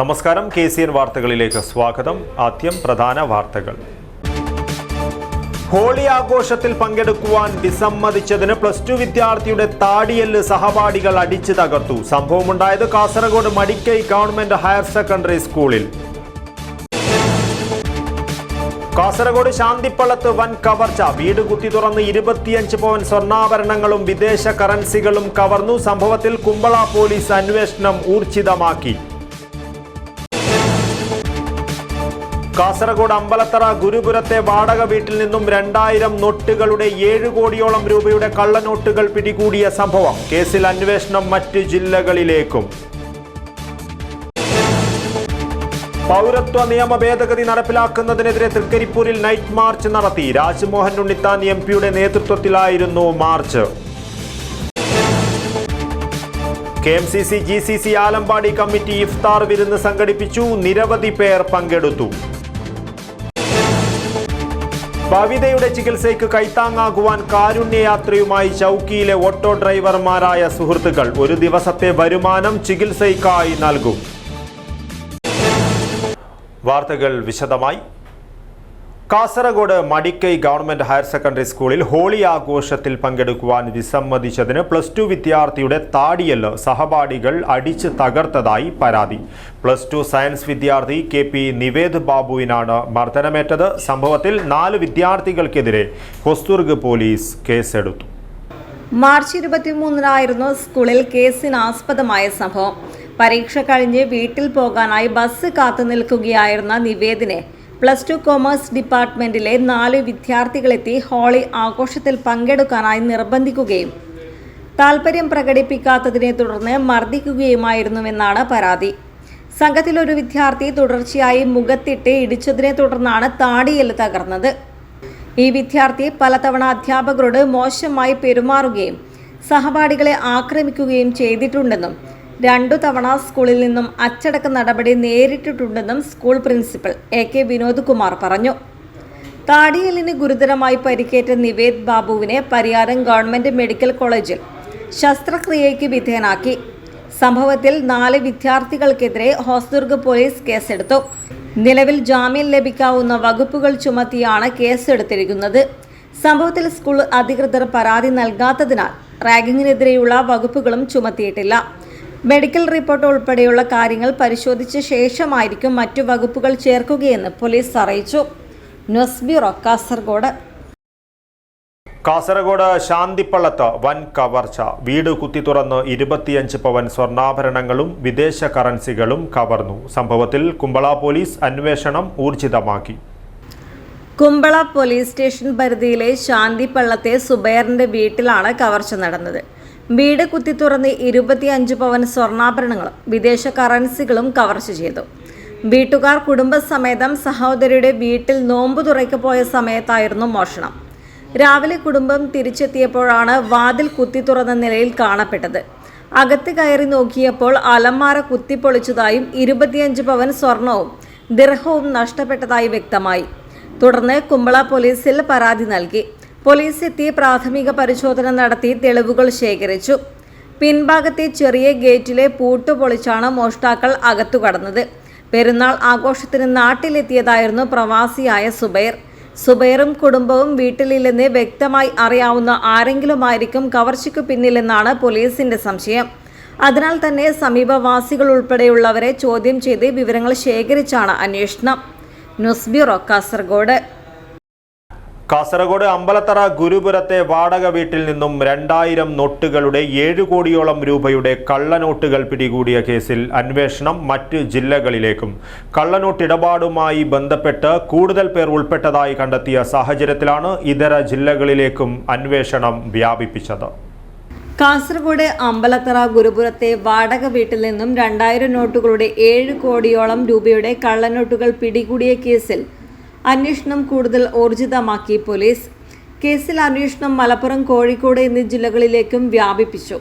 നമസ്കാരം, KCN വാർത്തകളിലേക്ക് സ്വാഗതം. ആദ്യം പ്രധാന വാർത്തകൾ. ഹോളി ആഘോഷത്തിൽ പങ്കെടുക്കുവാൻ വിസമ്മതിച്ചതിന് +2 വിദ്യാർത്ഥിയുടെ താടിയെല്ല് സഹപാഠികൾ അടിച്ചു തകർത്തു. സംഭവമുണ്ടായത് Kasaragod Madikai government higher secondary സ്കൂളിൽ. കാസർഗോഡ് ശാന്തിപ്പള്ളത്ത് വൻ കവർച്ച. വീട് കുത്തി തുറന്ന് 25 പവൻ സ്വർണ്ണാഭരണങ്ങളും വിദേശ കറൻസികളും കവർന്നു. സംഭവത്തിൽ കുമ്പള പോലീസ് അന്വേഷണം ഊർജിതമാക്കി. കാസർഗോഡ് അമ്പലത്തറ ഗുരുപുരത്തെ വാടക വീട്ടിൽ നിന്നും 2000 നോട്ടുകളുടെ 7 കോടിയോളം രൂപയുടെ കള്ളനോട്ടുകൾ പിടികൂടിയ സംഭവം. കേസിൽ അന്വേഷണം മറ്റ് ജില്ലകളിലേക്കും. പൗരത്വ നിയമ ഭേദഗതി നടപ്പിലാക്കുന്നതിനെതിരെ തൃക്കരിപ്പൂരിൽ നൈറ്റ് മാർച്ച് നടത്തി. രാജ്മോഹൻ ഉണ്ണിത്താൻ MP-യുടെ നേതൃത്വത്തിലായിരുന്നു march. KMCC GCC Alampady committee ഇഫ്താർ വിരുന്ന് സംഘടിപ്പിച്ചു. നിരവധി പേർ പങ്കെടുത്തു. ഭവിതയുടെ ചികിത്സയ്ക്ക് കൈത്താങ്ങാകുവാൻ കാരുണ്യയാത്രയുമായി ചൗക്കിയിലെ ഓട്ടോ ഡ്രൈവർമാരായ സുഹൃത്തുക്കൾ. ഒരു ദിവസത്തെ വരുമാനം ചികിത്സയ്ക്കായി നൽകും. വാർത്തകൾ വിശദമായി. Kasaragod Madikai government higher secondary സ്കൂളിൽ ഹോളി ആഘോഷത്തിൽ പങ്കെടുക്കുവാൻ വിസമ്മതിച്ചതിന് +2 വിദ്യാർത്ഥിയുടെ താടിയെല്ല് സഹപാഠികൾ അടിച്ച് തകർത്തതായി പരാതി. +2 സയൻസ് വിദ്യാർത്ഥി KP നിവേദ് ബാബുവിനാണ് മർദ്ദനമേറ്റത്. സംഭവത്തിൽ 4 വിദ്യാർത്ഥികൾക്കെതിരെ ഹൊസ്ദുർഗ് പോലീസ് കേസെടുത്തു. മാർച്ച് 23-നായിരുന്നു സ്കൂളിൽ കേസിനാസ്പദമായ സംഭവം. പരീക്ഷ കഴിഞ്ഞ് വീട്ടിൽ പോകാനായി ബസ് കാത്തു നിൽക്കുകയായിരുന്ന നിവേദിനെ +2 കൊമേഴ്സ് ഡിപ്പാർട്ട്മെന്റിലെ 4 വിദ്യാർത്ഥികളെത്തി ഹോളി ആഘോഷത്തിൽ പങ്കെടുക്കാനായി നിർബന്ധിക്കുകയും താൽപര്യം പ്രകടിപ്പിക്കാത്തതിനെ തുടർന്ന് മർദ്ദിക്കുകയുമായിരുന്നുവെന്നാണ് പരാതി. സംഘത്തിലൊരു വിദ്യാർത്ഥി തുടർച്ചയായി മുഖത്തിട്ട് ഇടിച്ചതിനെ തുടർന്നാണ് താടിയെല്ല് തകർന്നത്. ഈ വിദ്യാർത്ഥി പലതവണ അധ്യാപകരോട് മോശമായി പെരുമാറുകയും സഹപാഠികളെ ആക്രമിക്കുകയും ചെയ്തിട്ടുണ്ടെന്നും 2 തവണ സ്കൂളിൽ നിന്നും അച്ചടക്ക നടപടി നേരിട്ടിട്ടുണ്ടെന്നും school principal AK Vinod Kumar പറഞ്ഞു. താടിയെല്ലിന് ഗുരുതരമായി പരിക്കേറ്റ നിവേദ് ബാബുവിനെ പരിയാരം ഗവൺമെന്റ് മെഡിക്കൽ കോളേജിൽ ശസ്ത്രക്രിയയ്ക്ക് വിധേയനാക്കി. സംഭവത്തിൽ 4 വിദ്യാർത്ഥികൾക്കെതിരെ ഹൊസ്ദുർഗ് പോലീസ് കേസെടുത്തു. നിലവിൽ ജാമ്യം ലഭിക്കാവുന്ന വകുപ്പുകൾ ചുമത്തിയാണ് കേസെടുത്തിരിക്കുന്നത്. സംഭവത്തിൽ സ്കൂൾ അധികൃതർ പരാതി നൽകാത്തതിനാൽ റാഗിങ്ങിനെതിരെയുള്ള വകുപ്പുകളും ചുമത്തിയിട്ടില്ല. മെഡിക്കൽ റിപ്പോർട്ട് ഉൾപ്പെടെയുള്ള കാര്യങ്ങൾ പരിശോധിച്ച ശേഷമായിരിക്കും മറ്റു വകുപ്പുകൾ ചേർക്കുകയെന്ന് പോലീസ് അറിയിച്ചു. News bureau, Kasaragod. കാസർഗോഡ് ശാന്തിപ്പള്ളത്ത് വൻ കവർച്ച. വീട് കുത്തി തുറന്ന് 25 പവൻ സ്വർണ്ണാഭരണങ്ങളും വിദേശ കറൻസികളും കവർന്നു. സംഭവത്തിൽ കുമ്പള പോലീസ് അന്വേഷണം ഊർജിതമാക്കി. കുമ്പള പോലീസ് സ്റ്റേഷൻ പരിധിയിലെ ശാന്തിപ്പള്ളത്തെ സുബൈറിന്റെ വീട്ടിലാണ് കവർച്ച നടന്നത്. വീട് കുത്തി തുറന്ന് 25 പവൻ സ്വർണ്ണാഭരണങ്ങളും വിദേശ കറൻസികളും കവർച്ച ചെയ്തു. വീട്ടുകാർ കുടുംബസമേതം സഹോദരിയുടെ വീട്ടിൽ നോമ്പ് തുറയ്ക്ക് പോയ സമയത്തായിരുന്നു മോഷണം. രാവിലെ കുടുംബം തിരിച്ചെത്തിയപ്പോഴാണ് വാതിൽ കുത്തി തുറന്ന നിലയിൽ കാണപ്പെട്ടത്. അകത്ത് കയറി നോക്കിയപ്പോൾ അലമാര കുത്തിപ്പൊളിച്ചതായും 25 പവൻ സ്വർണവും ദിർഹവും നഷ്ടപ്പെട്ടതായി വ്യക്തമായി. തുടർന്ന് കുമ്പള പോലീസിൽ പരാതി നൽകി. പോലീസ് എത്തി പ്രാഥമിക പരിശോധന നടത്തി തെളിവുകൾ ശേഖരിച്ചു. പിൻഭാഗത്തെ ചെറിയ ഗേറ്റിലെ പൂട്ട് പൊളിച്ചാണ് മോഷ്ടാക്കൾ അകത്തു കടന്നത്. പെരുന്നാൾ ആഘോഷത്തിന് നാട്ടിലെത്തിയതായിരുന്നു പ്രവാസിയായ സുബൈർ. സുബൈറും കുടുംബവും വീട്ടിലില്ലെന്ന് വ്യക്തമായി അറിയാവുന്ന ആരെങ്കിലുമായിരിക്കും കവർച്ചയ്ക്ക് പിന്നിലെന്നാണ് പോലീസിന്റെ സംശയം. അതിനാൽ തന്നെ സമീപവാസികൾ ഉൾപ്പെടെയുള്ളവരെ ചോദ്യം ചെയ്ത് വിവരങ്ങൾ ശേഖരിച്ചാണ് അന്വേഷണം. News bureau, Kasaragod. കാസർഗോഡ് അമ്പലത്തറ ഗുരുപുരത്തെ വാടക വീട്ടിൽ നിന്നും 2000 നോട്ടുകളുടെ 7 കോടിയോളം രൂപയുടെ കള്ളനോട്ടുകൾ പിടികൂടിയ കേസിൽ അന്വേഷണം മറ്റ് ജില്ലകളിലേക്കും. കള്ളനോട്ട് ഇടപാടുമായി ബന്ധപ്പെട്ട് കൂടുതൽ പേർ ഉൾപ്പെട്ടതായി കണ്ടെത്തിയ സാഹചര്യത്തിലാണ് ഇതര ജില്ലകളിലേക്കും അന്വേഷണം വ്യാപിപ്പിച്ചത്. കാസർഗോഡ് അമ്പലത്തറ ഗുരുപുരത്തെ വാടക വീട്ടിൽ നിന്നും 2000 നോട്ടുകളുടെ 7 കോടിയോളം രൂപയുടെ കള്ളനോട്ടുകൾ പിടികൂടിയ കേസിൽ അന്വേഷണം കൂടുതൽ ഊർജിതമാക്കി പോലീസ്. കേസിൽ അന്വേഷണം മലപ്പുറം, കോഴിക്കോട് എന്നീ ജില്ലകളിലേക്കും വ്യാപിപ്പിച്ചു.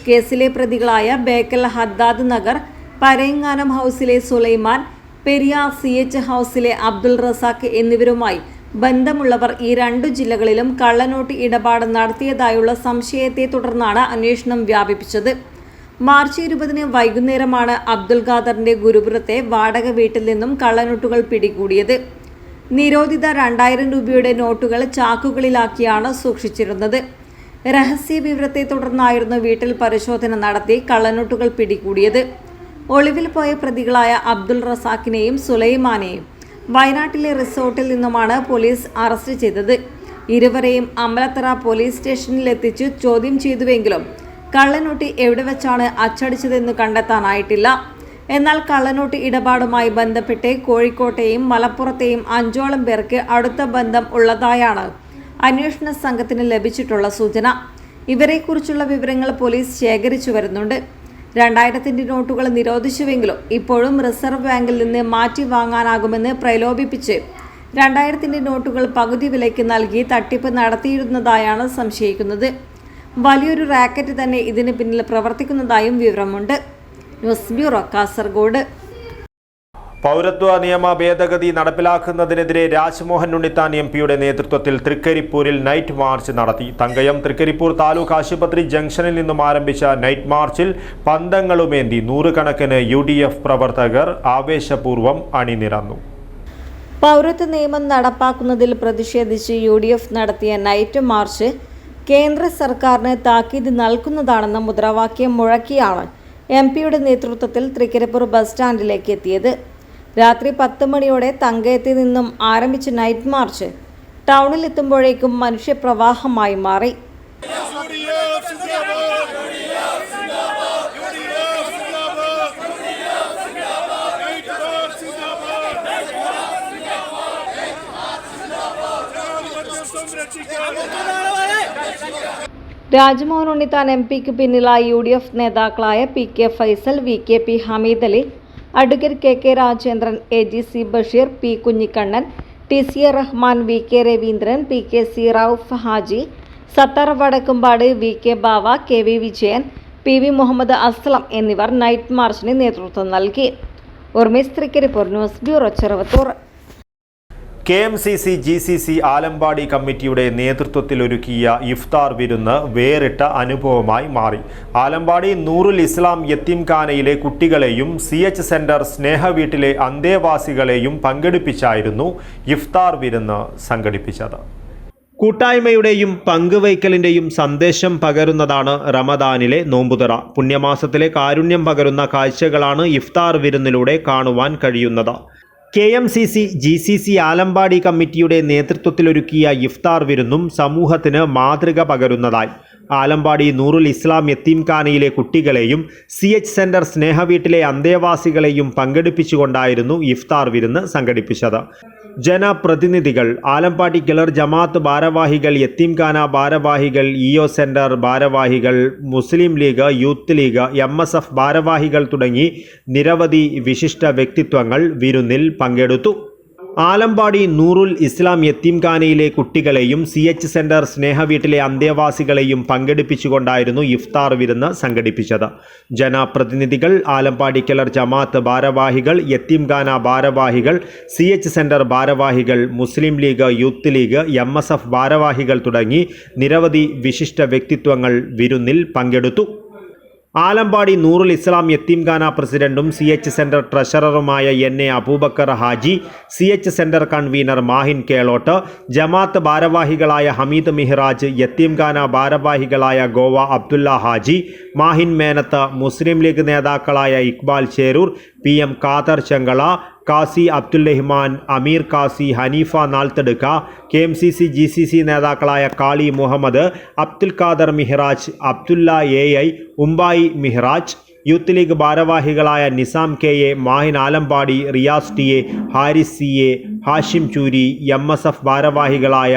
കേസിലെ പ്രതികളായ ബേക്കൽ ഹദ്ദാദ് നഗർ, പരയങ്ങാനം ഹൗസിലെ സുലൈമാൻ, പെരിയ CH ഹൗസിലെ അബ്ദുൾ റസാഖ് എന്നിവരുമായി ബന്ധമുള്ളവർ ഈ 2 ജില്ലകളിലും കള്ളനോട്ട് ഇടപാട് നടത്തിയതായുള്ള സംശയത്തെ തുടർന്നാണ് അന്വേഷണം വ്യാപിപ്പിച്ചത്. മാർച്ച് 20 വൈകുന്നേരമാണ് അബ്ദുൽ ഖാദറിന്റെ ഗുരുപുരത്തെ വാടക വീട്ടിൽ നിന്നും കള്ളനോട്ടുകൾ പിടികൂടിയത്. നിരോധിത 2000 രൂപയുടെ നോട്ടുകൾ ചാക്കുകളിലാക്കിയാണ് സൂക്ഷിച്ചിരുന്നത്. രഹസ്യ വിവരത്തെ തുടർന്നായിരുന്നു വീട്ടിൽ പരിശോധന നടത്തി കള്ളനോട്ടുകൾ പിടികൂടിയത്. ഒളിവിൽ പോയ പ്രതികളായ അബ്ദുൾ റസാഖിനെയും സുലൈമാനെയും വയനാട്ടിലെ റിസോർട്ടിൽ നിന്നുമാണ് പോലീസ് അറസ്റ്റ് ചെയ്തത്. ഇരുവരെയും അമ്പലത്തറ പോലീസ് സ്റ്റേഷനിലെത്തിച്ചു ചോദ്യം ചെയ്തുവെങ്കിലും കള്ളനോട്ട് എവിടെ വെച്ചാണ് അച്ചടിച്ചതെന്ന് കണ്ടെത്താനായിട്ടില്ല. എന്നാൽ കള്ളനോട്ട് ഇടപാടുമായി ബന്ധപ്പെട്ട് കോഴിക്കോട്ടെയും മലപ്പുറത്തെയും 5ഓളം പേർക്ക് അടുത്ത ബന്ധം ഉള്ളതായാണ് അന്വേഷണ സംഘത്തിന് ലഭിച്ചിട്ടുള്ള സൂചന. ഇവരെക്കുറിച്ചുള്ള വിവരങ്ങൾ പോലീസ് ശേഖരിച്ചു വരുന്നുണ്ട്. 2000 നോട്ടുകൾ നിരോധിച്ചുവെങ്കിലും ഇപ്പോഴും റിസർവ് ബാങ്കിൽ നിന്ന് മാറ്റി വാങ്ങാനാകുമെന്ന് പ്രലോഭിപ്പിച്ച് 2000 നോട്ടുകൾ പകുതി വിലയ്ക്ക് നൽകി തട്ടിപ്പ് നടത്തിയിരുന്നതായാണ് സംശയിക്കുന്നത്. വലിയൊരു റാക്കറ്റ് തന്നെ ഇതിന് പിന്നിൽ പ്രവർത്തിക്കുന്നതായും വിവരമുണ്ട്. News bureau, Kasaragod. പൗരത്വ നിയമ ഭേദഗതി നടപ്പിലാക്കുന്നതിനെതിരെ രാജ്മോഹൻ ഉണ്ണിത്താൻ എംപിയുടെ നേതൃത്വത്തിൽ തൃക്കരിപ്പൂരിൽ നൈറ്റ് മാർച്ച് നടത്തി. തങ്കയം തൃക്കരിപ്പൂർ താലൂക്ക് ആശുപത്രി ജംഗ്ഷനിൽ നിന്നും ആരംഭിച്ച നൈറ്റ് മാർച്ചിൽ പന്തങ്ങളുമേന്തി നൂറുകണക്കിന് UDF പ്രവർത്തകർ ആവേശപൂർവ്വം അണിനിരന്നു. പൗരത്വ നിയമം നടപ്പാക്കുന്നതിൽ പ്രതിഷേധിച്ച് UDF നടത്തിയ നൈറ്റ് മാർച്ച് കേന്ദ്ര സർക്കാരിന് താക്കീത് നൽകുന്നതാണെന്ന മുദ്രാവാക്യം മുഴക്കിയാണ് എംപിയുടെ നേതൃത്വത്തിൽ തൃക്കരിപ്പൂർ ബസ് സ്റ്റാൻഡിലേക്ക് എത്തിയത്. രാത്രി 10 മണിയോടെ തങ്കയത്തിൽ നിന്നും ആരംഭിച്ച നൈറ്റ് മാർച്ച് ടൗണിലെത്തുമ്പോഴേക്കും മനുഷ്യപ്രവാഹമായി മാറി. രാജ്മോഹൻ ഉണ്ണിത്താൻ എംപിക്ക് പിന്നിലായി UDF നേതാക്കളായ PK Faisal, VKP Hameed Ali, advocate KK Rajendran, AGC Basheer, P Kunhikannan, TCA Rahman, VK Raveendran, PKC Rauf Haji, Sathar Vadakkumpad, VK Bava, KV Vijayan, PV Muhammad Aslam എന്നിവർ നൈറ്റ് മാർച്ചിന് നേതൃത്വം നൽകി. Urmes Trikaripur, news bureau, Cheruvathur. KMCC GCC Alampady കമ്മിറ്റിയുടെ നേതൃത്വത്തിലൊരുക്കിയ ഇഫ്താർ വിരുന്ന് വേറിട്ട അനുഭവമായി മാറി. ആലമ്പാടി നൂറുൽ ഇസ്ലാം യത്തീംഖാനയിലെ കുട്ടികളെയും CH സെന്റർ സ്നേഹവീട്ടിലെ അന്തേവാസികളെയും പങ്കെടുപ്പിച്ചായിരുന്നു ഇഫ്താർ വിരുന്ന് സംഘടിപ്പിച്ചത്. കൂട്ടായ്മയുടെയും പങ്കുവയ്ക്കലിൻ്റെയും സന്ദേശം പകരുന്നതാണ് റമദാനിലെ നോമ്പുതുറ. പുണ്യമാസത്തിലെ കാരുണ്യം പകരുന്ന കാഴ്ചകളാണ് ഇഫ്താർ വിരുന്നിലൂടെ കാണുവാൻ കഴിയുന്നത്. KMCC GCC ആലമ്പാടി കമ്മിറ്റിയുടെ നേതൃത്വത്തിലൊരുക്കിയ ഇഫ്താർ വിരുന്നും സമൂഹത്തിന് മാതൃക പകരുന്നതായി. ആലമ്പാടി നൂറുൽ ഇസ്ലാം യത്തീംഖാനയിലെ കുട്ടികളെയും CH സെന്റർ സ്നേഹവീട്ടിലെ അന്തേവാസികളെയും പങ്കെടുപ്പിച്ചുകൊണ്ടായിരുന്നു ഇഫ്താർ വിരുന്ന് സംഘടിപ്പിച്ചത്. ജനപ്രതിനിധികൾ, ആലമ്പാടി കിളർ ജമാഅത്ത് ഭാരവാഹികൾ, യത്തീംഖാന ഭാരവാഹികൾ, EO സെന്റർ ഭാരവാഹികൾ, മുസ്ലിം ലീഗ്, യൂത്ത് ലീഗ്, MSF ഭാരവാഹികൾ തുടങ്ങി നിരവധി വിശിഷ്ട വ്യക്തിത്വങ്ങൾ വിരുന്നിൽ പങ്കെടുത്തു. ആലമ്പാടി നൂറുൽ ഇസ്ലാം യത്തീംഖാനയിലെ കുട്ടികളെയും CH സെന്റർ സ്നേഹവീട്ടിലെ അന്തേവാസികളെയും പങ്കെടുപ്പിച്ചുകൊണ്ടായിരുന്നു ഇഫ്താർ വിരുന്ന് സംഘടിപ്പിച്ചത്. ജനപ്രതിനിധികൾ, ആലമ്പാടി കിളർ ജമാഅത്ത് ഭാരവാഹികൾ, യത്തീംഖാന ഭാരവാഹികൾ, CH സെന്റർ ഭാരവാഹികൾ, മുസ്ലിം ലീഗ്, യൂത്ത് ലീഗ്, MSF ഭാരവാഹികൾ തുടങ്ങി നിരവധി വിശിഷ്ട വ്യക്തിത്വങ്ങൾ വിരുന്നിൽ പങ്കെടുത്തു. ആലമ്പാടി നൂറുൽ ഇസ്ലാം യത്തീംഖാന പ്രസിഡന്റും CH സെന്റർ ട്രഷററുമായ NA Abubakar Haji, CH centre convener Mahin Kelot, ജമാഅത്ത് ഭാരവാഹികളായ ഹമീദ് മിഹ്റാജ്, യത്തീംഖാന ഭാരവാഹികളായ ഗോവ അബ്ദുല്ല ഹാജി, മാഹിൻ മേനത്ത്, മുസ്ലിം ലീഗ് നേതാക്കളായ ഇക്ബാൽ ചേരൂർ, PM ഖാദർ ചെങ്കള, കാസി അബ്ദുൽ-റഹ്മാൻ, അമീർ കാസി, ഹനീഫ നാൽത്തടുക്ക, KMCC GCC നേതാക്കളായ കാളി മുഹമ്മദ്, അബ്ദുൽ ഖാദർ മിഹ്റാജ്, അബ്ദുല്ല AI, ഉമ്പായി മിഹ്റാജ്, യൂത്ത് ലീഗ് ഭാരവാഹികളായ Nizam KA, Mahin Alampady, Riyas TA, Haris CA, Hashim ചൂരി, MSF ഭാരവാഹികളായ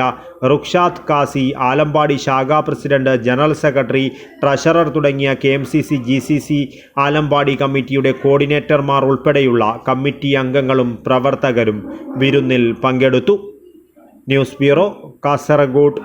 റുക്ഷാദ് കാസി, ആലമ്പാടി ശാഖാ പ്രസിഡന്റ്, ജനറൽ സെക്രട്ടറി, ട്രഷറർ തുടങ്ങിയ KMCC GCC ആലമ്പാടി കമ്മിറ്റിയുടെ കോർഡിനേറ്റർമാർ ഉൾപ്പെടെയുള്ള കമ്മിറ്റി അംഗങ്ങളും പ്രവർത്തകരും വിരുന്നിൽ പങ്കെടുത്തു. News bureau, Kasaragod.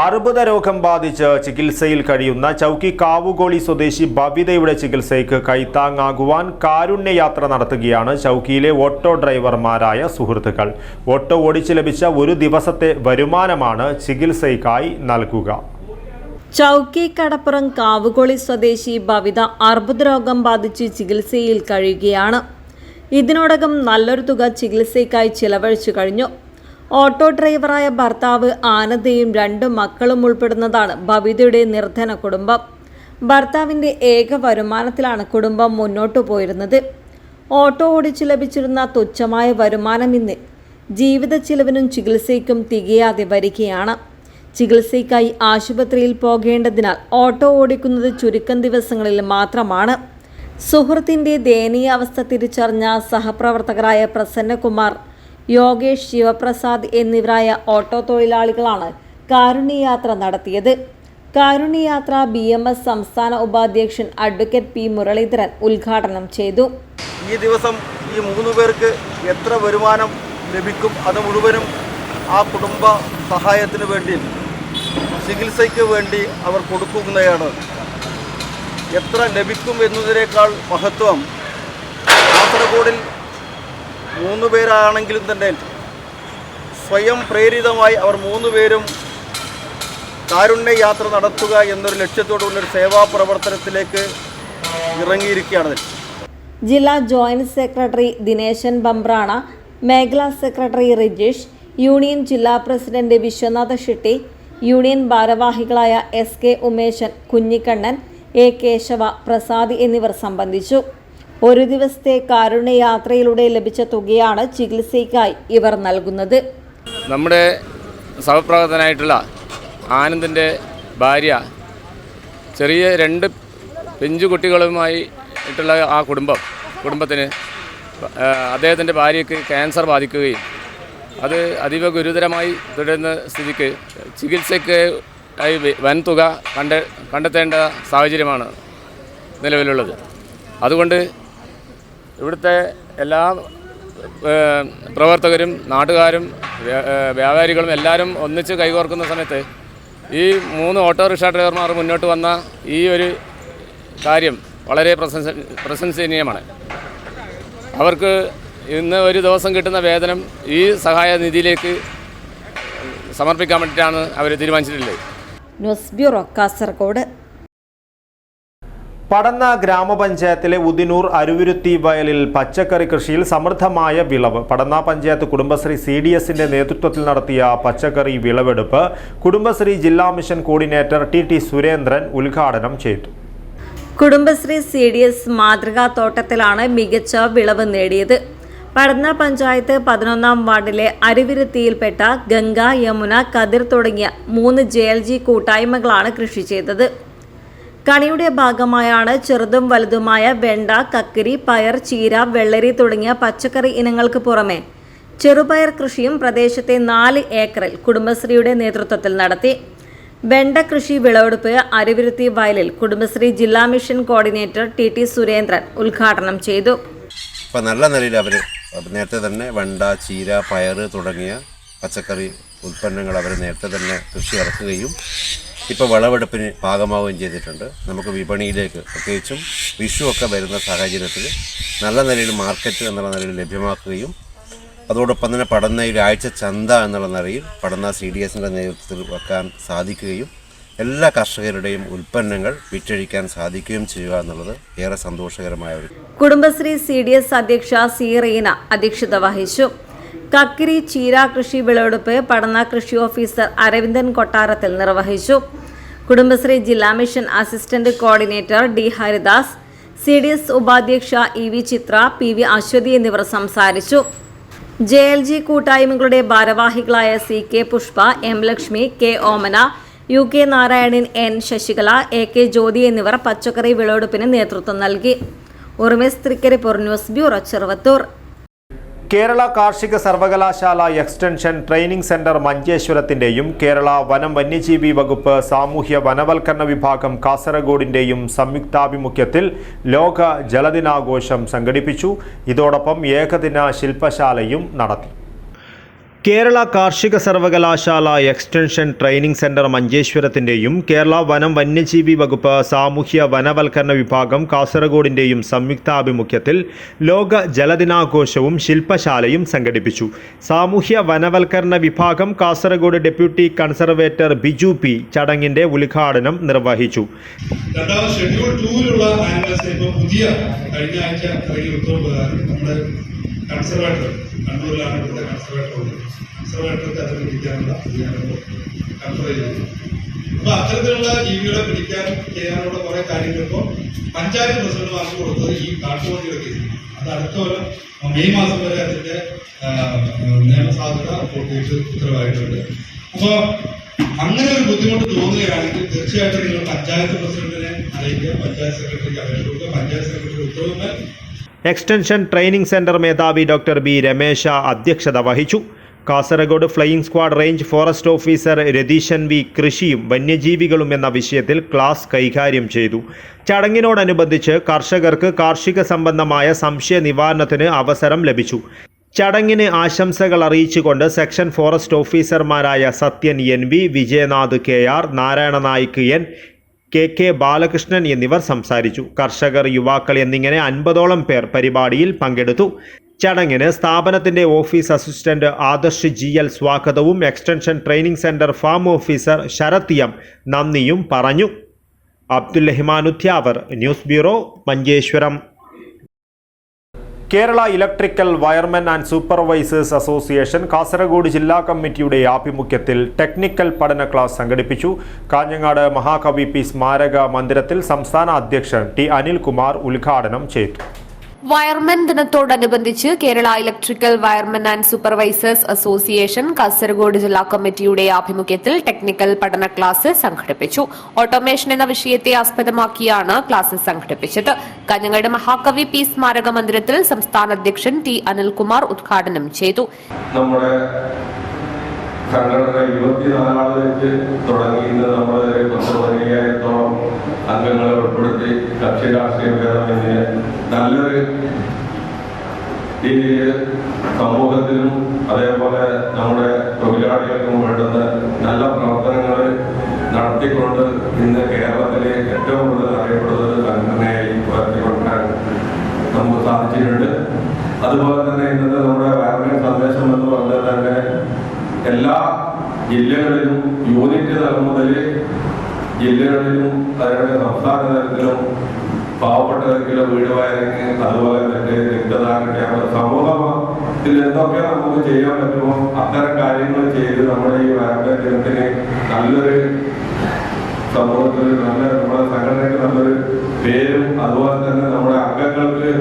അർബുദ രോഗം ബാധിച്ച് ചികിത്സയിൽ കഴിയുന്ന ചൗക്കി കാവുകോളി സ്വദേശി ബബിതയുടെ ചികിത്സയ്ക്ക് കൈത്താങ്ങാകുവാൻ കാരുണ്യയാത്ര നടത്തുകയാണ് ചൗക്കിയിലെ ഓട്ടോ ഡ്രൈവർമാരായ സുഹൃത്തുക്കൾ. ഓട്ടോ ഓടിച്ച് ലഭിച്ച ഒരു ദിവസത്തെ വരുമാനമാണ് ചികിത്സയ്ക്കായി നൽകുക. ചൗക്കി കടപ്പുറം കാവുകൊളി സ്വദേശി ഭവിത അർബുദരോഗം ബാധിച്ച് ചികിത്സയിൽ കഴിയുകയാണ്. ഇതിനോടകം നല്ലൊരു തുക ചികിത്സയ്ക്കായി ചിലവഴിച്ചു കഴിഞ്ഞു. ഓട്ടോ ഡ്രൈവറായ ഭർത്താവ് ആനന്ദയും 2 മക്കളും ഉൾപ്പെടുന്നതാണ് ഭവിതയുടെ നിർധന കുടുംബം. ഭർത്താവിൻ്റെ ഏക വരുമാനത്തിലാണ് കുടുംബം മുന്നോട്ടു പോയിരുന്നത്. ഓട്ടോ ഓടിച്ചു ലഭിച്ചിരുന്ന തുച്ഛമായ വരുമാനം ഇന്ന് ജീവിത ചിലവിനും ചികിത്സയ്ക്കും തികയാതെ വരികയാണ്. ചികിത്സയ്ക്കായി ആശുപത്രിയിൽ പോകേണ്ടതിനാൽ ഓട്ടോ ഓടിക്കുന്നത് ചുരുക്കം ദിവസങ്ങളിൽ മാത്രമാണ്. സുഹൃത്തിൻ്റെ ദയനീയാവസ്ഥ തിരിച്ചറിഞ്ഞ സഹപ്രവർത്തകരായ പ്രസന്നകുമാർ, യോഗേഷ്, ശിവപ്രസാദ് എന്നിവരായ ഓട്ടോ തൊഴിലാളികളാണ് കാരുണ്യയാത്ര നടത്തിയത്. കാരുണ്യയാത്ര BMS സംസ്ഥാന ഉപാധ്യക്ഷൻ അഡ്വക്കേറ്റ് P. മുരളീധരൻ ഉദ്ഘാടനം ചെയ്തു. ഈ ദിവസം ഈ 3 പേർക്ക് എത്ര വരുമാനം ലഭിക്കും അത് മുഴുവനും ആ കുടുംബ സഹായത്തിന് വേണ്ടി, ചികിത്സയ്ക്ക് വേണ്ടി അവർ കൊടുക്കുന്നതാണ്. എത്ര ലഭിക്കും എന്നതിനേക്കാൾ മഹത്വം കാസർഗോഡിൽ 3 പേരാണെങ്കിലും തന്നെ സ്വയം പ്രേരിതമായി അവർ 3 പേരും കാരുണ്യയാത്ര നടത്തുക എന്നൊരു ലക്ഷ്യത്തോടുള്ളൊരു സേവാ പ്രവർത്തനത്തിലേക്ക് ഇറങ്ങിയിരിക്കുകയാണ്. ജില്ലാ ജോയിന്റ് സെക്രട്ടറി ദിനേശൻ ബംബ്രാണ, മേഖലാ സെക്രട്ടറി റിജേഷ്, യൂണിയൻ ജില്ലാ പ്രസിഡന്റ് വിശ്വനാഥ ഷെട്ടി, യൂണിയൻ ഭാരവാഹികളായ SK ഉമേശൻ, കുഞ്ഞിക്കണ്ണൻ, A. കേശവ, പ്രസാദ് എന്നിവർ സംബന്ധിച്ചു. ഒരു ദിവസത്തെ കാരുണ്യയാത്രയിലൂടെ ലഭിച്ച തുകയാണ് ചികിത്സയ്ക്കായി ഇവർ നൽകുന്നത്. നമ്മുടെ സഹപ്രവർത്തകനായിട്ടുള്ള ആനന്ദിൻ്റെ ഭാര്യ ചെറിയ 2 പിഞ്ചു കുട്ടികളുമായി ആയിട്ടുള്ള ആ കുടുംബത്തിന് അദ്ദേഹത്തിൻ്റെ ഭാര്യയ്ക്ക് ക്യാൻസർ ബാധിക്കുകയും അത് അതീവ ഗുരുതരമായി തുടരുന്ന സ്ഥിതിക്ക് ചികിത്സയ്ക്ക് ആയി വൻതുക കണ്ടെത്തേണ്ട സാഹചര്യമാണ് നിലവിലുള്ളത്. അതുകൊണ്ട് ഇവിടുത്തെ എല്ലാ പ്രവർത്തകരും നാട്ടുകാരും വ്യാപാരികളും എല്ലാവരും ഒന്നിച്ച് കൈകോർക്കുന്ന സമയത്ത് ഈ 3 ഓട്ടോറിക്ഷ ഡ്രൈവർമാർ മുന്നോട്ട് വന്ന ഈ ഒരു കാര്യം വളരെ പ്രശംസനീയമാണ്. അവർക്ക് ഇന്ന് ഒരു ദിവസം കിട്ടുന്ന വേതനം ഈ സഹായ നിധിയിലേക്ക് സമർപ്പിക്കാൻ വേണ്ടിയിട്ടാണ് അവർ തീരുമാനിച്ചിട്ടുള്ളത്. News bureau, Kasaragod. പടന്ന ഗ്രാമപഞ്ചായത്തിലെ ഉദിനൂർ അരുവിരുത്തി വയലിൽ പച്ചക്കറി കൃഷിയിൽ സമൃദ്ധമായ വിളവ്. പടന്ന പഞ്ചായത്ത് കുടുംബശ്രീ CDSന്റെ നേതൃത്വത്തിൽ നടത്തിയ പച്ചക്കറി വിളവെടുപ്പ് കുടുംബശ്രീ ജില്ലാ മിഷൻ കോർഡിനേറ്റർ TT സുരേന്ദ്രൻ ഉദ്ഘാടനം ചെയ്തു. കുടുംബശ്രീ CDS മാതൃകാ തോട്ടത്തിലാണ് മികച്ച വിളവ് നേടിയത്. പടന്ന പഞ്ചായത്ത് 11-ാം വാർഡിലെ അരുവിരുത്തിയിൽപ്പെട്ട ഗംഗ, യമുന, കതിർ തുടങ്ങിയ 3 JLG കൂട്ടായ്മകളാണ് കൃഷി ചെയ്തത്. കണിയുടെ ഭാഗമായാണ് ചെറുതും വലുതുമായ വെണ്ട, കക്കിരി, പയർ, ചീര, വെള്ളരി തുടങ്ങിയ പച്ചക്കറി ഇനങ്ങൾക്ക് പുറമെ ചെറുപയർ കൃഷിയും പ്രദേശത്തെ 4 ഏക്കറിൽ കുടുംബശ്രീയുടെ നേതൃത്വത്തിൽ നടത്തി. വെണ്ട കൃഷി വിളവെടുപ്പ് അരുവിരുത്തി വയലിൽ കുടുംബശ്രീ ജില്ലാ മിഷൻ കോർഡിനേറ്റർ TT സുരേന്ദ്രൻ ഉദ്ഘാടനം ചെയ്തു. ഇപ്പം നല്ല നിലയിൽ അവർ നേരത്തെ തന്നെ വെണ്ട, ചീര, പയർ തുടങ്ങിയ പച്ചക്കറി ഉൽപ്പന്നങ്ങൾ അവർ നേരത്തെ തന്നെ കൃഷി ഇറക്കുകയും ഇപ്പോൾ വിളവെടുപ്പിന് ഭാഗമാവുകയും ചെയ്തിട്ടുണ്ട്. നമുക്ക് വിപണിയിലേക്ക്, പ്രത്യേകിച്ചും വിഷു ഒക്കെ വരുന്ന സാഹചര്യത്തിൽ നല്ല നിലയിൽ മാർക്കറ്റ് എന്നുള്ള നിലയിൽ ലഭ്യമാക്കുകയും അതോടൊപ്പം തന്നെ പടന്നയിൽ ആഴ്ച ചന്ത എന്നുള്ള നിലയിൽ പടന്ന CDSന്റെ നേതൃത്വത്തിൽ വെക്കാൻ സാധിക്കുകയും എല്ലാ കർഷകരുടെയും ഉൽപ്പന്നങ്ങൾ വിറ്റഴിക്കാൻ സാധിക്കുകയും ചെയ്യുക എന്നുള്ളത് ഏറെ സന്തോഷകരമായ ഒരു. കുടുംബശ്രീ CDS അധ്യക്ഷ C. റീന അധ്യക്ഷത വഹിച്ചു. കക്കിരി, ചീര കൃഷി വിളവെടുപ്പ് പടന്ന കൃഷി ഓഫീസർ അരവിന്ദൻ കൊട്ടാരത്തിൽ നിർവഹിച്ചു. കുടുംബശ്രീ ജില്ലാ mission assistant coordinator D. Haridas, CDS ഉപാധ്യക്ഷ EV ചിത്ര, PV അശ്വതി എന്നിവർ സംസാരിച്ചു. JLG കൂട്ടായ്മകളുടെ ഭാരവാഹികളായ CK Pushpa, M. Lakshmi, K. ഓമന, UK Narayanan, N. Sasikala, AK ജ്യോതി എന്നിവർ പച്ചക്കറി വിളവെടുപ്പിന് നേതൃത്വം നൽകി. Urmes Trikaripur, news bureau, Cheruvathur. കേരള കാർഷിക സർവകലാശാല എക്സ്റ്റൻഷൻ ട്രെയിനിംഗ് സെന്റർ മഞ്ചേശ്വരത്തിൻ്റെയും കേരള വനം വന്യജീവി വകുപ്പ് സാമൂഹ്യ വനവൽക്കരണ വിഭാഗം കാസർഗോഡിൻ്റെയും സംയുക്താഭിമുഖ്യത്തിൽ ലോക ജലദിനാഘോഷം സംഘടിപ്പിച്ചു. ഇതോടൊപ്പം ഏകദിന ശില്പശാലയും നടത്തി. കേരള കാർഷിക സർവകലാശാല എക്സ്റ്റൻഷൻ ട്രെയിനിംഗ് സെന്റർ മഞ്ചേശ്വരത്തിൻ്റെയും കേരള വനം വന്യജീവി വകുപ്പ് സാമൂഹ്യ വനവൽക്കരണ വിഭാഗം കാസർഗോഡിൻ്റെയും സംയുക്താഭിമുഖ്യത്തിൽ ലോക ജലദിനാഘോഷവും ശില്പശാലയും സംഘടിപ്പിച്ചു. സാമൂഹ്യ വനവൽക്കരണ വിഭാഗം Kasaragod deputy conservator Biju P ചടങ്ങിൻ്റെ ഉദ്ഘാടനം നിർവഹിച്ചു. ഷെഡ്യൂൾ 2-ലുള്ള ആനിവേഴ്സറി ഇപ്പോൾ പുതിയ കഴിഞ്ഞ ആഴ്ച ഇറങ്ങിയ ഉത്തരവ് നമ്മുടെ കൺസർവേറ്റർ കണ്ണൂരിലാണ് ഇവിടുത്തെ കൺസർവേറ്റർക്ക് അതിന് പിടിക്കാനുള്ള കൺസർവ് ചെയ്യുന്നത്. അപ്പോൾ അത്തരത്തിലുള്ള ജീവികളെ പിടിക്കാൻ ചെയ്യാനുള്ള കുറേ കാര്യങ്ങൾ ഇപ്പോൾ പഞ്ചായത്ത് പ്രസിഡന്റുമാർക്ക് കൊടുത്തത് ഈ കാട്ടുപന്നിയുടെ കേസിൽ അത് അടുത്ത കൊല്ലം മെയ് മാസം വരെ അതിന്റെ നിയമസാധുത പൂർത്തീകരിച്ച് ഉത്തരവായിട്ടുണ്ട്. അപ്പോൾ അങ്ങനെ ഒരു ബുദ്ധിമുട്ട് തോന്നുകയാണെങ്കിൽ തീർച്ചയായിട്ടും നിങ്ങൾ പഞ്ചായത്ത് പ്രസിഡന്റിനെ അറിയിക്കുക, പഞ്ചായത്ത് സെക്രട്ടറിക്ക് അപേക്ഷ കൊടുക്കുക, പഞ്ചായത്ത് സെക്രട്ടറി ഉത്തരവുകൾ. എക്സ്റ്റൻഷൻ ട്രെയിനിംഗ് സെന്റർ മേധാവി ഡോക്ടർ ബി രമേശ അധ്യക്ഷത വഹിച്ചു. Kasaragod flying squad range forest officer Ratheeshan V കൃഷിയും വന്യജീവികളും എന്ന വിഷയത്തിൽ ക്ലാസ് കൈകാര്യം ചെയ്തു. ചടങ്ങിനോടനുബന്ധിച്ച് കർഷകർക്ക് കാർഷിക സംബന്ധമായ സംശയ നിവാരണത്തിന് അവസരം ലഭിച്ചു. ചടങ്ങിന് ആശംസകൾ അറിയിച്ചുകൊണ്ട് സെക്ഷൻ ഫോറസ്റ്റ് ഓഫീസർമാരായ Sathyan N V, Vijayanath KR, Narayana Naik N, KK Balakrishnan എന്നിവർ സംസാരിച്ചു. കർഷകർ, യുവാക്കൾ എന്നിങ്ങനെ 50ഓളം പേർ പരിപാടിയിൽ പങ്കെടുത്തു. ചടങ്ങിന് സ്ഥാപനത്തിന്റെ ഓഫീസ് അസിസ്റ്റന്റ് ആദർശ് GL സ്വാഗതവും extension training centre farm officer Sarath M നന്ദിയും പറഞ്ഞു. Abdul Udyavar, news bureau, Manjeshwaram. Kerala electrical wiremen and supervisors association Kasaragod ജില്ലാ കമ്മിറ്റിയുടെ ആഭിമുഖ്യത്തിൽ ടെക്നിക്കൽ പഠന ക്ലാസ് സംഘടിപ്പിച്ചു. കാഞ്ഞങ്ങാട് മഹാകവി പി സ്മാരക മന്ദിരത്തിൽ സംസ്ഥാന അധ്യക്ഷൻ T അനിൽകുമാർ ഉദ്ഘാടനം ചെയ്തു. വയർമെൻ ദിനത്തോടനുബന്ധിച്ച് Kerala electrical wiremen and supervisors association Kasaragod ജില്ലാ കമ്മിറ്റിയുടെ ആഭിമുഖ്യത്തിൽ ടെക്നിക്കൽ പഠന ക്ലാസ് സംഘടിപ്പിച്ചു. ഓട്ടോമേഷൻ എന്ന വിഷയത്തെ ആസ്പദമാക്കിയാണ് ക്ലാസ് സംഘടിപ്പിച്ചത്. കാഞ്ഞങ്ങാട് മഹാകവി പി സ്മാരക മന്ദിരത്തിൽ സംസ്ഥാന അധ്യക്ഷൻ T അനിൽകുമാർ ഉദ്ഘാടനം ചെയ്തു. നമ്മുടെ സംഘടന 24 വെച്ച് തുടങ്ങി ഇന്ന് നമ്മൾ 15,000-ഓളം അംഗങ്ങളെ ഉൾപ്പെടുത്തി കക്ഷി രാഷ്ട്രീയ ഭേദമന്യേ നല്ലൊരു രീതിയിൽ സമൂഹത്തിലും അതേപോലെ നമ്മുടെ തൊഴിലാളികൾക്കും വേണ്ടുന്ന നല്ല പ്രവർത്തനങ്ങൾ നടത്തിക്കൊണ്ട് ഇന്ന് കേരളത്തിലെ ഏറ്റവും കൂടുതൽ അറിയപ്പെടുന്ന സംഘടനയായി ഉയർത്തിക്കൊടുക്കാൻ നമുക്ക് സാധിച്ചിട്ടുണ്ട്. അതുപോലെ തന്നെ ഇന്നത്തെ നമ്മുടെ വയർമെൻ സന്ദേശം എന്ന് പറഞ്ഞാൽ തന്നെ എല്ലാ ജില്ലകളിലും യൂണിറ്റ് തലം മുതൽ ജില്ലകളിലും അതിന്റെ സംസ്ഥാന തലത്തിലും പാവപ്പെട്ടവർക്കുള്ള വീട് വയറിങ്, അതുപോലെ തന്നെ രക്തദാന ക്യാമ്പ്, സമൂഹത്തിൽ എന്തൊക്കെ നമുക്ക് ചെയ്യാൻ പറ്റുമോ അത്തരം കാര്യങ്ങൾ ചെയ്ത് നമ്മുടെ ഈ വയർമെൻ ദിനത്തിന് നല്ലൊരു സമൂഹത്തിൽ നമ്മുടെ സംഘടനയ്ക്ക് നല്ലൊരു പേരും അതുപോലെ തന്നെ നമ്മുടെ അംഗങ്ങൾക്ക്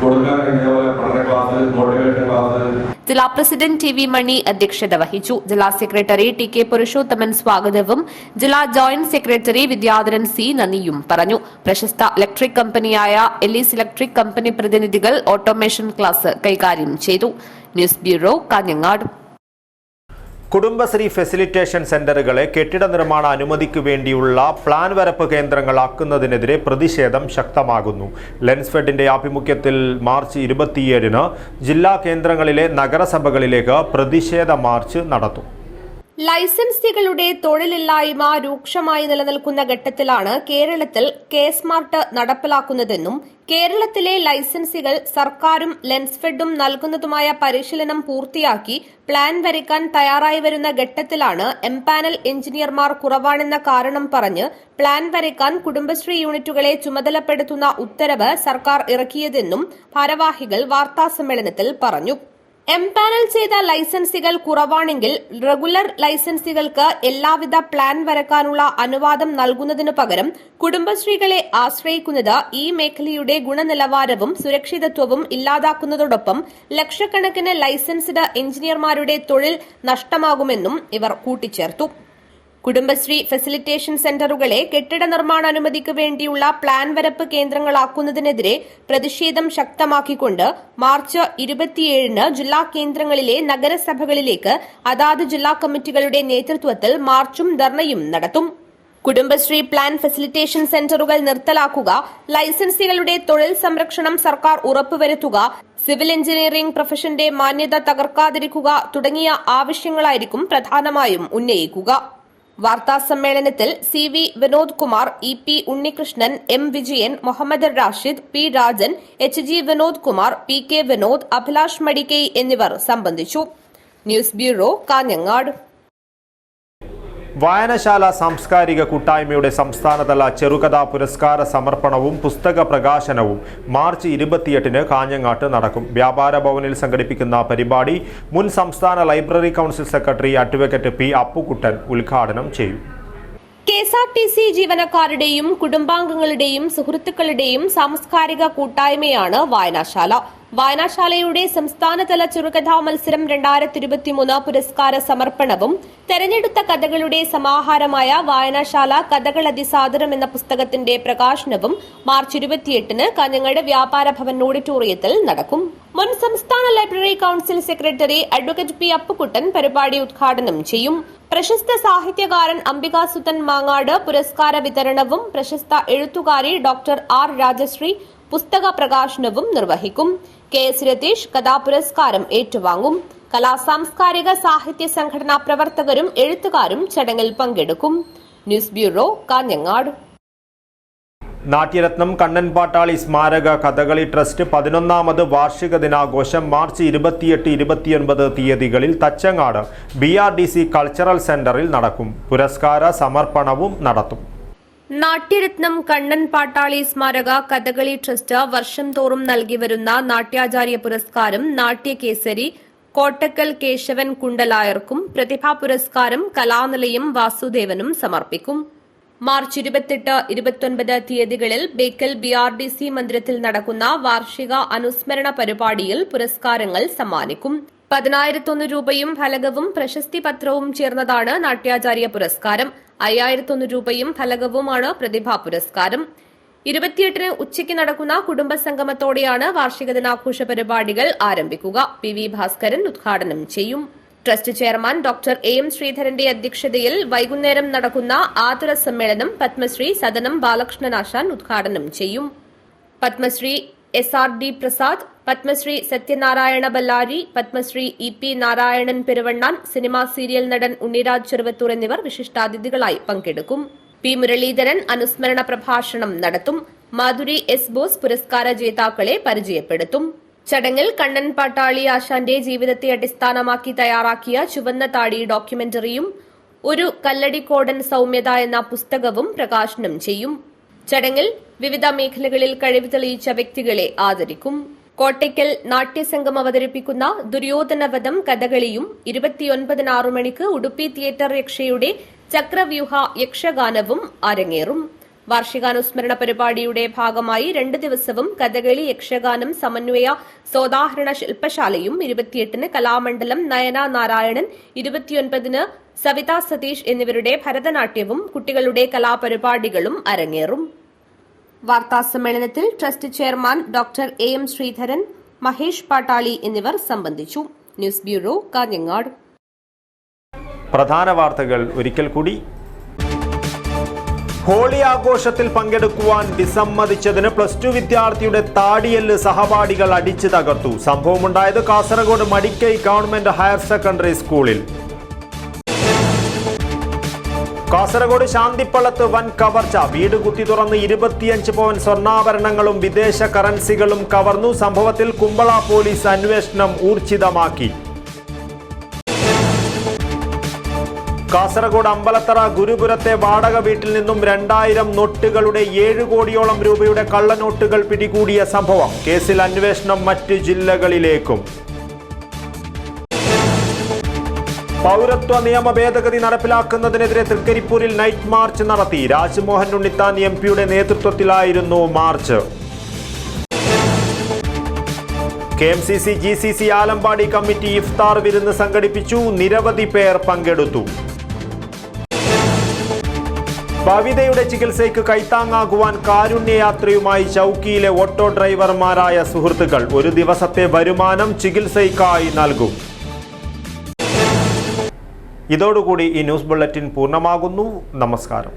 കൊടുക്കാൻ ഇതേപോലെ പഠന ക്ലാസ്, മോട്ടിവേഷൻ ക്ലാസ്. ജില്ലാ പ്രസിഡന്റ് TV മണി അധ്യക്ഷത വഹിച്ചു. ജില്ലാ സെക്രട്ടറി TK പുരുഷോത്തമൻ സ്വാഗതവും ജില്ലാ ജോയിന്റ് സെക്രട്ടറി വിദ്യാധരൻ C നന്ദിയും പറഞ്ഞു. പ്രശസ്ത ഇലക്ട്രിക് കമ്പനിയായ എലീസ് ഇലക്ട്രിക് കമ്പനി പ്രതിനിധികൾ ഓട്ടോമേഷൻ ക്ലാസ് കൈകാര്യം ചെയ്തു. News bureau, Kanhangad. Kudumbashree facilitation സെന്ററുകളെ കെട്ടിട നിർമ്മാണ അനുമതിക്ക് വേണ്ടിയുള്ള പ്ലാൻ വരപ്പ് കേന്ദ്രങ്ങളാക്കുന്നതിനെതിരെ പ്രതിഷേധം ശക്തമാകുന്നു. ലെൻസ്ഫെഡിന്റെ ആഭിമുഖ്യത്തിൽ മാർച്ച് 27-ന് ജില്ലാ കേന്ദ്രങ്ങളിലെ നഗരസഭകളിലേക്ക് പ്രതിഷേധ മാർച്ച് നടത്തും. ലൈസൻസികളുടെ തൊഴിലില്ലായ്മ രൂക്ഷമായി നിലനിൽക്കുന്ന ഘട്ടത്തിലാണ് കേരളത്തിൽ K-സ്മാർട്ട് നടപ്പിലാക്കുന്നതെന്നും കേരളത്തിലെ ലൈസൻസികൾ സർക്കാരും ലെൻസ്ഫെഡും നൽകുന്നതുമായ പരിശീലനം പൂർത്തിയാക്കി പ്ലാൻ വരയ്ക്കാൻ തയ്യാറായി വരുന്ന ഘട്ടത്തിലാണ് എംപാനൽ എഞ്ചിനീയർമാർ കുറവാണെന്ന കാരണം പറഞ്ഞ് പ്ലാൻ വരയ്ക്കാൻ കുടുംബശ്രീ യൂണിറ്റുകളെ ചുമതലപ്പെടുത്തുന്ന ഉത്തരവ് സർക്കാർ ഇറക്കിയതെന്നും ഭാരവാഹികൾ വാർത്താസമ്മേളനത്തിൽ പറഞ്ഞു. എംപാനൽ ചെയ്ത ലൈസൻസികൾ കുറവാണെങ്കിൽ റെഗുലർ ലൈസൻസികൾക്ക് എല്ലാവിധ പ്ലാൻ വരക്കാനുള്ള അനുവാദം നൽകുന്നതിനു പകരം കുടുംബശ്രീകളെ ആശ്രയിക്കുന്നത് ഈ മേഖലയുടെ ഗുണനിലവാരവും സുരക്ഷിതത്വവും ഇല്ലാതാക്കുന്നതോടൊപ്പം ലക്ഷക്കണക്കിന് ലൈസൻസ്ഡ് എഞ്ചിനീയർമാരുടെ തൊഴിൽ നഷ്ടമാകുമെന്നും ഇവർ കൂട്ടിച്ചേർത്തു. കുടുംബശ്രീ ഫെസിലിറ്റേഷൻ സെന്ററുകളെ കെട്ടിട നിർമ്മാണ അനുമതിക്ക് വേണ്ടിയുള്ള പ്ലാൻ വരപ്പ് കേന്ദ്രങ്ങളാക്കുന്നതിനെതിരെ പ്രതിഷേധം ശക്തമാക്കിക്കൊണ്ട് മാർച്ച് 27-ന് ജില്ലാ കേന്ദ്രങ്ങളിലെ നഗരസഭകളിലേക്ക് അതാത് ജില്ലാ കമ്മിറ്റികളുടെ നേതൃത്വത്തിൽ മാർച്ചും ധർണയും നടത്തും. കുടുംബശ്രീ പ്ലാൻ ഫെസിലിറ്റേഷൻ സെന്ററുകൾ നിർത്തലാക്കുക, ലൈസൻസികളുടെ തൊഴിൽ സംരക്ഷണം സർക്കാർ ഉറപ്പുവരുത്തുക, സിവിൽ എഞ്ചിനീയറിംഗ് പ്രൊഫഷന്റെ മാന്യത തകർക്കാതിരിക്കുക തുടങ്ങിയ ആവശ്യങ്ങളായിരിക്കും പ്രധാനമായും ഉന്നയിക്കുക. വാർത്താസമ്മേളനത്തിൽ CV Vinod Kumar, EP Unnikrishnan, M Vijayan, Muhammad Rashid, P Rajan, HG Vinod Kumar, PK Vinod, Abhilash Madikkai എന്നിവർ സംബന്ധിച്ചു. News bureau, Kanhangad. വായനശാല സാംസ്കാരിക കൂട്ടായ്മയുടെ സംസ്ഥാനതല ചെറുകഥാ പുരസ്കാര സമർപ്പണവും പുസ്തക പ്രകാശനവും മാർച്ച് 28-ന് കാഞ്ഞങ്ങാട്ട് നടക്കും. വ്യാപാര ഭവനിൽ സംഘടിപ്പിക്കുന്ന പരിപാടി മുൻ സംസ്ഥാന library council secretary advocate P Appukuttan ഉദ്ഘാടനം ചെയ്യും. KSRTC ജീവനക്കാരുടെയും കുടുംബാംഗങ്ങളുടെയും സുഹൃത്തുക്കളുടെയും സാംസ്കാരിക കൂട്ടായ്മയാണ് വായനശാല. വായനശാലയുടെ സംസ്ഥാനതല ചെറുകഥാ മത്സരം 2023 പുരസ്കാര സമർപ്പണവും തെരഞ്ഞെടുത്ത കഥകളുടെ സമാഹാരമായ വായനശാല കഥകൾ അതിസാദരം എന്ന പുസ്തകത്തിന്റെ പ്രകാശനവും മാർച്ച് 28-ന് കാഞ്ഞങ്ങാട് വ്യാപാര ഭവൻ ഓഡിറ്റോറിയത്തിൽ നടക്കും. മുൻ സംസ്ഥാന library council secretary advocate P Appukuttan പരിപാടി ഉദ്ഘാടനം ചെയ്യും. പ്രശസ്ത സാഹിത്യകാരൻ അംബികാസുധൻ മാങ്ങാട് പുരസ്കാര വിതരണവും പ്രശസ്ത എഴുത്തുകാരി ഡോക്ടർ R രാജശ്രീ പുസ്തക പ്രകാശനവും നിർവഹിക്കും. KS രതീഷ് കഥാപുരസ്കാരം ഏറ്റുവാങ്ങും. കലാസാംസ്കാരിക സാഹിത്യ സംഘടനാ പ്രവർത്തകരും എഴുത്തുകാരും ചടങ്ങിൽ പങ്കെടുക്കും. News bureau, Kanhangad. നാട്യരത്നം കണ്ണൻ പാട്ടാളി സ്മാരക കഥകളി ട്രസ്റ്റ് 11ാമത് വാർഷിക ദിനാഘോഷം മാർച്ച് 28-29 തീയതികളിൽ തച്ചങ്ങാട് BRDC കൾച്ചറൽ സെന്ററിൽ നടക്കും. പുരസ്കാര സമർപ്പണവും നടത്തും. നാട്യരത്നം കണ്ണൻ പാട്ടാളി സ്മാരക കഥകളി ട്രസ്റ്റ് വർഷം തോറും നൽകിവരുന്ന നാട്യാചാര്യ പുരസ്കാരം നാട്യകേസരി കോട്ടക്കൽ കേശവൻ കുണ്ടലായർക്കും പ്രതിഭാ പുരസ്കാരം കലാനിലയം വാസുദേവനും സമർപ്പിക്കും. മാർച്ച് 28-29 തീയതികളിൽ ബേക്കൽ BRDC മന്ദിരത്തിൽ നടക്കുന്ന വാർഷിക അനുസ്മരണ പരിപാടിയിൽ പുരസ്കാരങ്ങൾ സമ്മാനിക്കും. 10,001 രൂപയും ഫലകവും പ്രശസ്തി പത്രവും ചേർന്നതാണ് നാട്യാചാര്യ പുരസ്കാരം. 5,001 രൂപയും ഫലകവുമാണ് പ്രതിഭാ പുരസ്കാരം. 28-ന് ഉച്ചയ്ക്ക് നടക്കുന്ന കുടുംബസംഗമത്തോടെയാണ് വാർഷിക ദിനാഘോഷ പരിപാടികൾ ആരംഭിക്കുക. PV ഭാസ്കരൻ ഉദ്ഘാടനം ചെയ്യും. ട്രസ്റ്റ് ചെയർമാൻ ഡോക്ടർ AM ശ്രീധരന്റെ അധ്യക്ഷതയിൽ വൈകുന്നേരം നടക്കുന്ന ആതുര സമ്മേളനം പത്മശ്രീ സദനം ബാലകൃഷ്ണൻ ആശാൻ ഉദ്ഘാടനം ചെയ്യും. Padmashri SRD Prasad, Padmashri Sathyanarayana Ballari, Padmashri EP Narayanan Peruvannan, cinema serial നടൻ ഉണ്ണിരാജ് ചെറുവത്തൂർ എന്നിവർ വിശിഷ്ടാതിഥികളായി പങ്കെടുക്കും. P മുരളീധരൻ അനുസ്മരണ പ്രഭാഷണം നടത്തും. മാധുരി S ബോസ് പുരസ്കാര ജേതാക്കളെ പരിചയപ്പെടുത്തും. ചടങ്ങിൽ കണ്ണൻ പാട്ടാളി ആശാന്റെ ജീവിതത്തെ അടിസ്ഥാനമാക്കി തയ്യാറാക്കിയ ചുവന്ന താടി ഡോക്യുമെന്ററിയും ഒരു കല്ലടിക്കോടൻ സൌമ്യത എന്ന പുസ്തകവും പ്രകാശനം ചെയ്യും. ചടങ്ങിൽ വിവിധ മേഖലകളിൽ കഴിവ് തെളിയിച്ച വ്യക്തികളെ ആദരിക്കും. കോട്ടയ്ക്കൽ നാട്യസംഘം അവതരിപ്പിക്കുന്ന ദുര്യോധനവധം കഥകളിയും 29 6 മണിക്ക് ഉടുപ്പി തിയേറ്റർ യക്ഷയുടെ ചക്രവ്യൂഹ യക്ഷഗാനവും അരങ്ങേറും. വാർഷികാനുസ്മരണ പരിപാടിയുടെ ഭാഗമായി 2 ദിവസവും കഥകളി യക്ഷഗാനം സമന്വയ സോദാഹരണ ശില്പശാലയും 28-ന് കലാമണ്ഡലം നയന നാരായണൻ, 29-ന് സവിത സതീഷ് എന്നിവരുടെ ഭരതനാട്യവും കുട്ടികളുടെ കലാപരിപാടികളും അരങ്ങേറും. വാർത്താസമ്മേളനത്തിൽ trust chairman doctor AM Sreedharan, Mahesh Pattali എന്നിവർ സംബന്ധിച്ചു. News bureau, Kanhangad. പ്രധാന വാർത്തകൾ ഒരിക്കൽ കൂടി. ഹോളി ആഘോഷത്തിൽ പങ്കെടുക്കുവാൻ വിസമ്മതിച്ചതിന് +2 വിദ്യാർത്ഥിയുടെ താടിയെല്ല് സഹപാഠികൾ അടിച്ചു തകർത്തു. സംഭവമുണ്ടായത് Kasaragod Madikai government higher secondary സ്കൂളിൽ. കാസർഗോഡ് ശാന്തിപ്പള്ളത്ത് വൻ കവർച്ച. വീട് കുത്തി തുറന്ന് 25 പവൻ സ്വർണ്ണാഭരണങ്ങളും വിദേശ കറൻസികളും കവർന്നു. സംഭവത്തിൽ കുമ്പള പോലീസ് അന്വേഷണം ഊർജിതമാക്കി. കാസർഗോഡ് അമ്പലത്തറ ഗുരുപുരത്തെ വാടക വീട്ടിൽ നിന്നും 2000 നോട്ടുകളുടെ 7 കോടിയോളം രൂപയുടെ കള്ളനോട്ടുകൾ പിടികൂടിയ സംഭവം. കേസിൽ അന്വേഷണം മറ്റ് ജില്ലകളിലേക്കും. പൗരത്വ നിയമ ഭേദഗതി നടപ്പിലാക്കുന്നതിനെതിരെ തൃക്കരിപ്പൂരിൽ നൈറ്റ് മാർച്ച് നടത്തി. രാജ്മോഹൻ ഉണ്ണിത്താൻ MP-യുടെ നേതൃത്വത്തിലായിരുന്നു march. KMCC GCC Alampady committee ഇഫ്താർ വിരുന്ന് സംഘടിപ്പിച്ചു. നിരവധി പേർ പങ്കെടുത്തു. ഭവിതയുടെ ചികിത്സയ്ക്ക് കൈത്താങ്ങാകുവാൻ കാരുണ്യയാത്രയുമായി ചൌക്കിയിലെ ഓട്ടോ ഡ്രൈവർമാരായ സുഹൃത്തുക്കൾ. 1 ദിവസത്തെ വരുമാനം ചികിത്സയ്ക്കായി നൽകും. ഇതോടുകൂടി ഈ ന്യൂസ് ബുള്ളറ്റിൻ പൂർണ്ണമാകുന്നു. നമസ്കാരം.